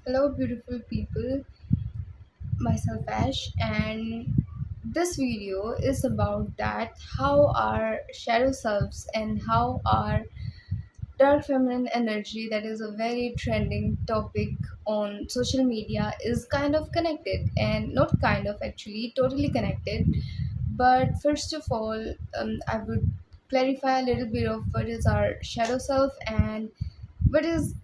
Hello, beautiful people. Myself Ash, and this video is about that how our shadow selves and how our dark feminine energy, that is a very trending topic on social media, is kind of connected, and not kind of, actually totally connected. But first of all, I would clarify a little bit of what is our shadow self and what is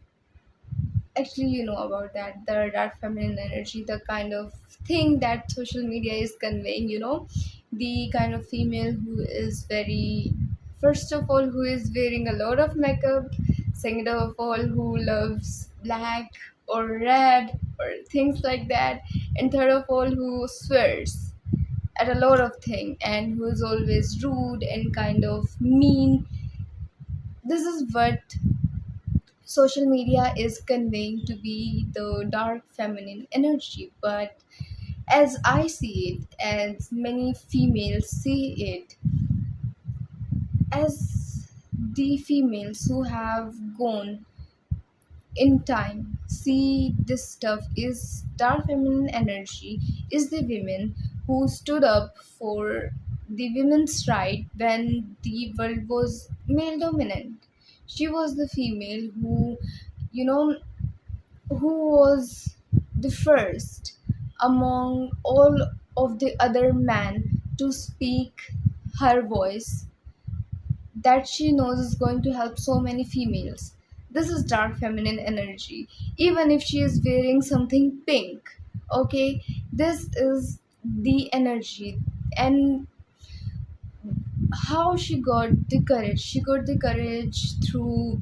actually about that, the dark feminine energy, the kind of thing that social media is conveying, the kind of female who is very, first of all, who is wearing a lot of makeup, second of all, who loves black or red or things like that, and third of all, who swears at a lot of things and who is always rude and kind of mean. This is what social media is conveying to be the dark feminine energy. But as I see it, as many females see it, as the females who have gone in time see this stuff, is dark feminine energy, is the women who stood up for the women's right when the world was male dominant. She was the female who, you know who was the first among all of the other men to speak her voice that she knows is going to help so many females. This is dark feminine energy. Even if she is wearing something pink, okay, this is the energy. And how she got the courage? She got the courage through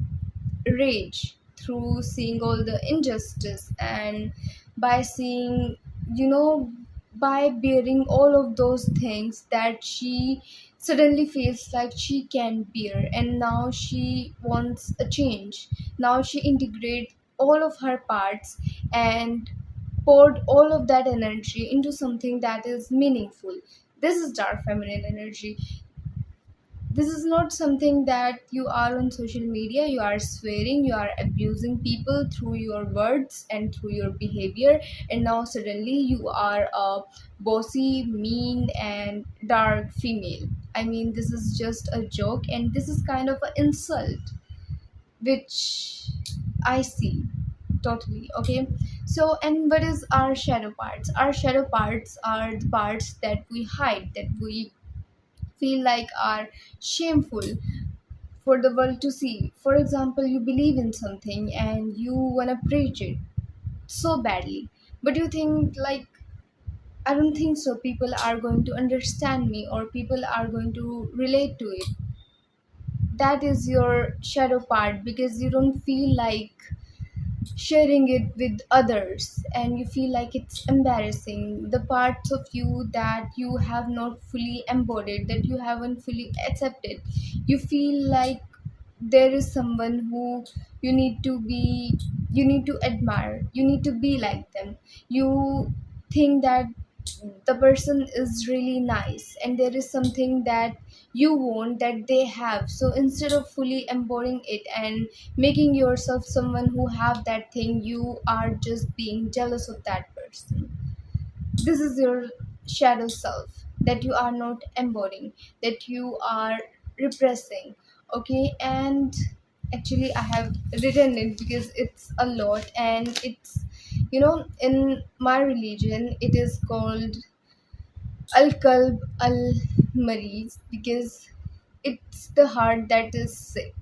rage, through seeing all the injustice, and by seeing, you know by bearing all of those things that she suddenly feels like she can bear, and now she wants a change. Now she integrate all of her parts and poured all of that energy into something that is meaningful. This is dark feminine energy. This is not something that you are on social media, you are swearing, you are abusing people through your words and through your behavior, and now suddenly you are a bossy, mean, and dark female. I mean, this is just a joke, and this is kind of an insult, which I see totally. Okay, so, and what is our shadow parts? Our shadow parts are the parts that we hide, that we feel like are shameful for the world to see. For example, you believe in something and you want to preach it so badly, but you think, like, I don't think so. People are going to understand me or people are going to relate to it. That is your shadow part, because you don't feel like sharing it with others and you feel like it's embarrassing. The parts of you that you have not fully embodied, that you haven't fully accepted, you feel like there is someone who you need to be, you need to admire, you need to be like them. You think that the person is really nice and there is something that you want that they have, so instead of fully embodying it and making yourself someone who have that thing, you are just being jealous of that person. This is your shadow self that you are not embodying, that you are repressing. Okay, and actually I have written it because it's a lot, and it's, in my religion it is called al kalb al mariz, because it's the heart that is sick,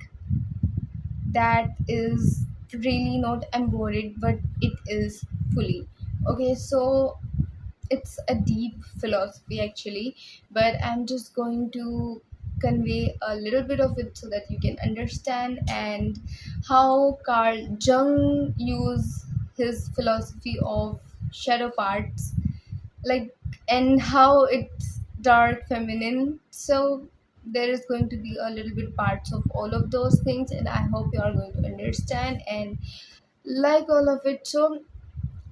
that is really not embodied, but it is fully. Okay, so it's a deep philosophy actually, but I'm just going to convey a little bit of it so that you can understand, and how Carl Jung used his philosophy of shadow parts, like, and how it's dark feminine. So there is going to be a little bit parts of all of those things, and I hope you are going to understand and like all of it. So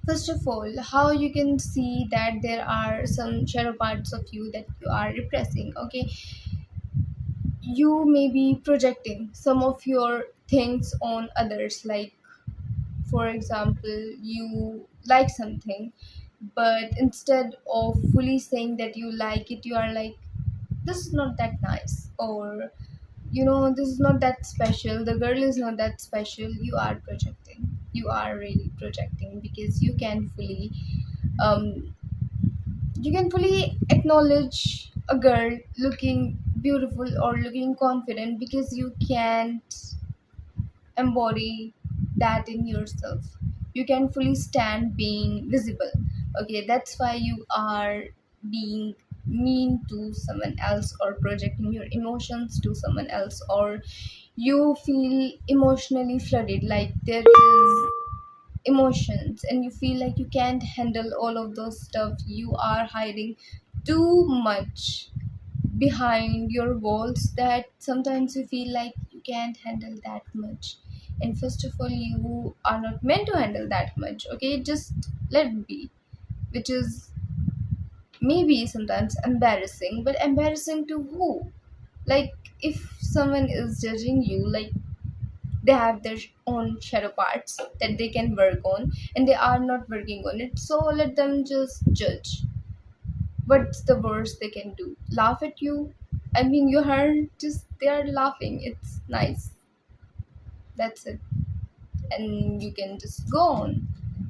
first of all, how you can see that there are some shadow parts of you that you are repressing. Okay, you may be projecting some of your things on others, like, for example, you like something, but instead of fully saying that you like it, you are like, this is not that nice, or this is not that special, the girl is not that special. You are projecting, you are really projecting, because um you can fully acknowledge a girl looking beautiful or looking confident, because you can't embody that in yourself. You can fully stand being visible. Okay, that's why you are being mean to someone else, or projecting your emotions to someone else, or you feel emotionally flooded, like there is emotions and you feel like you can't handle all of those stuff. You are hiding too much behind your walls, that sometimes you feel like you can't handle that much. And first of all, you are not meant to handle that much. Okay, just let it be, which is maybe sometimes embarrassing, but embarrassing to who? Like, if someone is judging you, like, they have their own shadow parts that they can work on, and they are not working on it, so let them just judge. What's the worst they can do? Laugh at you? I mean, you heard, just they are laughing, it's nice, that's it. And you can just go on.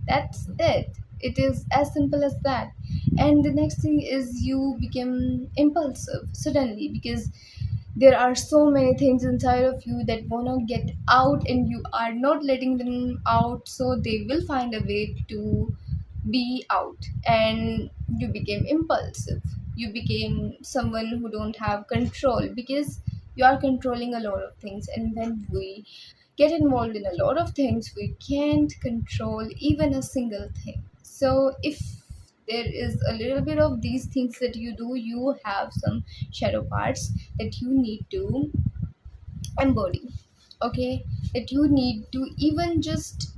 That's it. It is as simple as that. And the next thing is, you become impulsive suddenly, because there are so many things inside of you that wanna get out, and you are not letting them out, so they will find a way to be out. And you became impulsive, you became someone who don't have control, because you are controlling a lot of things. And when we get involved in a lot of things, we can't control even a single thing. So if there is a little bit of these things that you do, you have some shadow parts that you need to embody. Okay, that you need to even just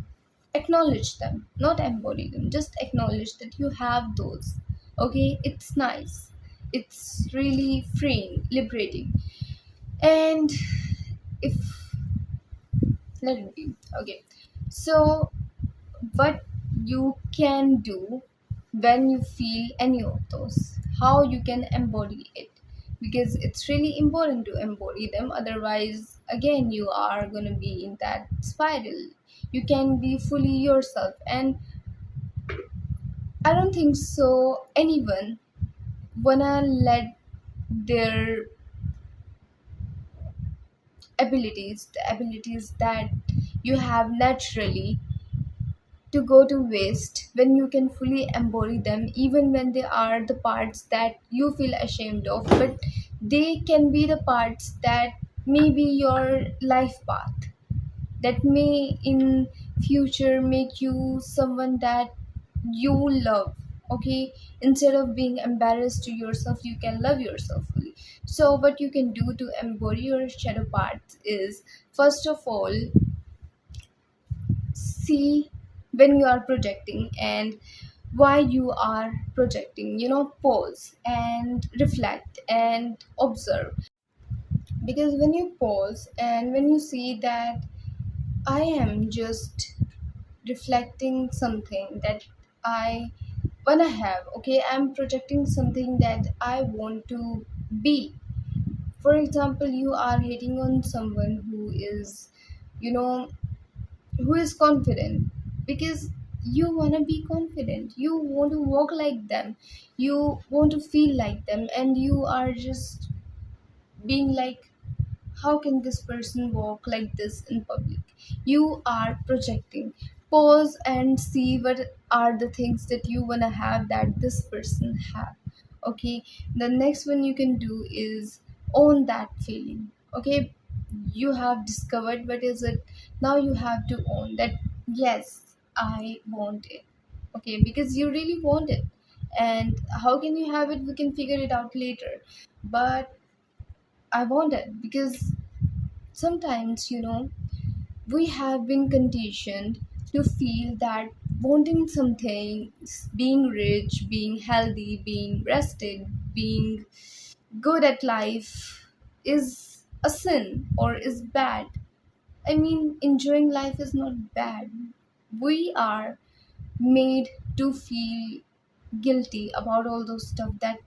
acknowledge them, not embody them, just acknowledge that you have those. Okay, it's nice, it's really freeing, liberating. And if, let it be. Okay, so what you can do when you feel any of those, how you can embody it, because it's really important to embody them. Otherwise, again, you are going to be in that spiral. You can be fully yourself, and I don't think so anyone wanna let their abilities, the abilities that you have naturally, to go to waste when you can fully embody them, even when they are the parts that you feel ashamed of. But they can be the parts that may be your life path, that may in future make you someone that you love. Okay, instead of being embarrassed to yourself, you can love yourself fully. So what you can do to embody your shadow parts is, first of all, see when you are projecting and why you are projecting. Pause and reflect and observe. Because when you pause and when you see that I am just reflecting something that I wanna have, okay, I'm projecting something that I want to be. For example, you are hating on someone you know, who is confident, because you want to be confident, you want to walk like them, you want to feel like them, and you are just being like, how can this person walk like this in public? You are projecting. Pause and see what are the things that you want to have that this person have. Okay, the next one you can do is own that feeling. Okay, you have discovered what is it, now you have to own that. Yes, I want it. Okay, because you really want it. And how can you have it, we can figure it out later. But I want it because sometimes, we have been conditioned to feel that wanting something, being rich, being healthy, being rested, being good at life is a sin or is bad. I mean, enjoying life is not bad. we are made to feel guilty about all those stuff that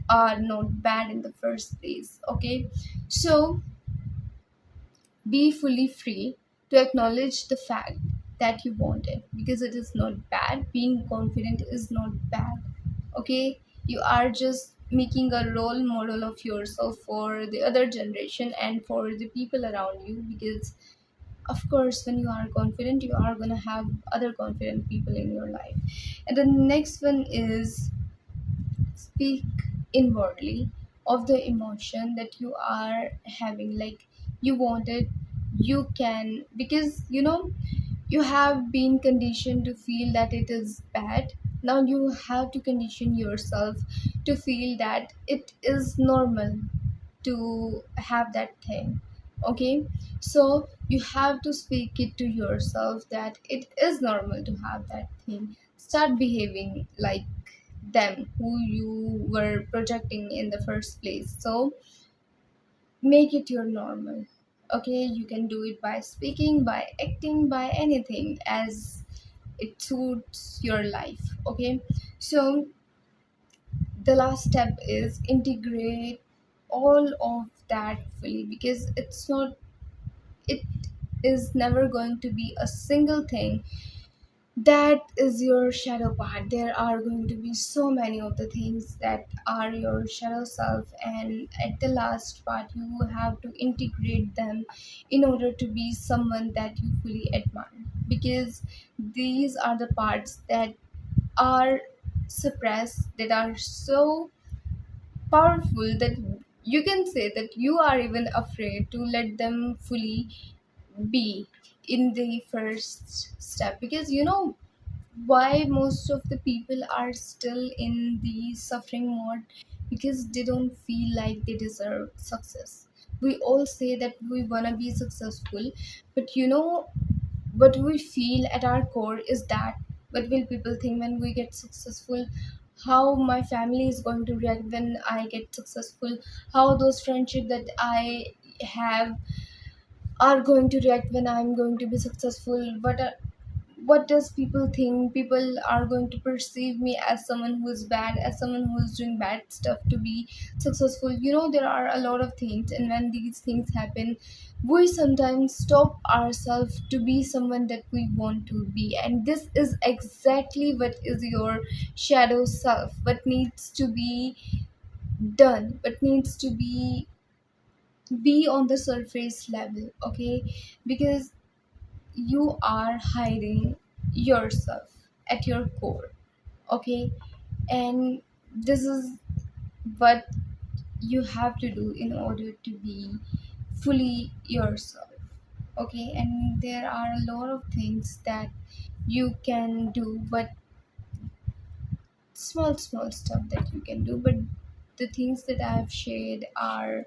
are not bad in the first place. Okay, so be fully free to acknowledge the fact that you want it, because it is not bad. Being confident is not bad. Okay, you are just making a role model of yourself for the other generation and for the people around you, because of course when you are confident you are going to have other confident people in your life. And the next one is speak inwardly of the emotion that you are having, like you want it, you can, because you have been conditioned to feel that it is bad. Now you have to condition yourself to feel that it is normal to have that thing. Okay, so you have to speak it to yourself that it is normal to have that thing. Start behaving like them who you were projecting in the first place. So make it your normal. Okay, you can do it by speaking, by acting, by anything as it suits your life. Okay, so the last step is integrate all of that fully, because it is never going to be a single thing that is your shadow part. There are going to be so many of the things that are your shadow self, and at the last part you have to integrate them in order to be someone that you fully admire, because these are the parts that are suppressed, that are so powerful that you can say that you are even afraid to let them fully be in the first step. Because why most of the people are still in the suffering mode, because they don't feel like they deserve success. We all say that we want to be successful, but what we feel at our core is that what will people think when we get successful, how my family is going to react when I get successful, how those friendships that I have are going to react when I'm going to be successful. What does people think? People are going to perceive me as someone who is bad, as someone who is doing bad stuff to be successful. There are a lot of things, and when these things happen, we sometimes stop ourselves to be someone that we want to be. And this is exactly what is your shadow self, what needs to be done, what needs to be on the surface level. Okay, because you are hiding yourself at your core. Okay, and this is what you have to do in order to be fully yourself. Okay, and there are a lot of things that you can do, but small stuff that you can do, but the things that I have shared are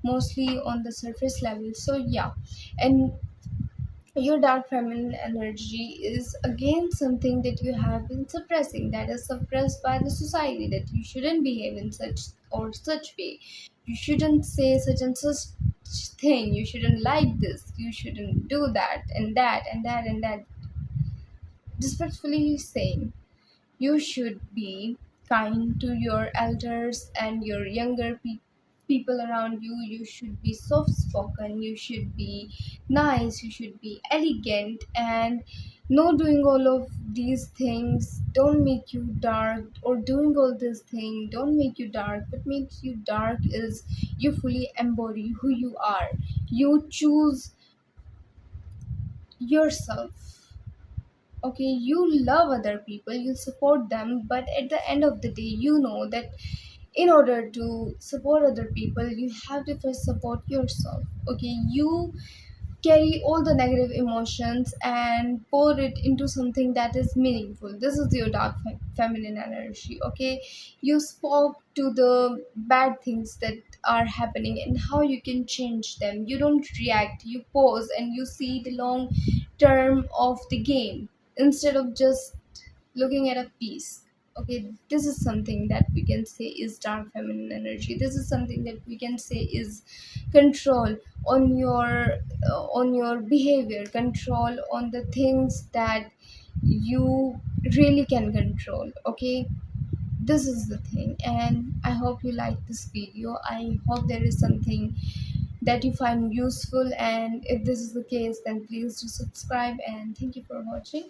mostly on the surface level. So yeah, and your dark feminine energy is again something that you have been suppressing, that is suppressed by the society, that you shouldn't behave in such or such way, you shouldn't say such and such thing, you shouldn't like this, you shouldn't do that and that and that and that. Respectfully saying, you should be kind to your elders and your younger people around you. You should be soft spoken. You should be nice. You should be elegant. And no doing all of these things don't make you dark, or doing all this thing don't make you dark. What makes you dark is you fully embody who you are. You choose yourself. Okay, you love other people, you support them, but at the end of the day you know that in order to support other people you have to first support yourself. Okay, you carry all the negative emotions and pour it into something that is meaningful. This is your dark feminine energy. Okay, you spoke to the bad things that are happening and how you can change them. You don't react, you pause and you see the long term of the game instead of just looking at a piece. Okay, this is something that we can say is dark feminine energy. This is something that we can say is control on your behavior, control on the things that you really can control. Okay, this is the thing, and I hope you like this video. I hope there is something that you find useful, and if this is the case, then please do subscribe, and thank you for watching.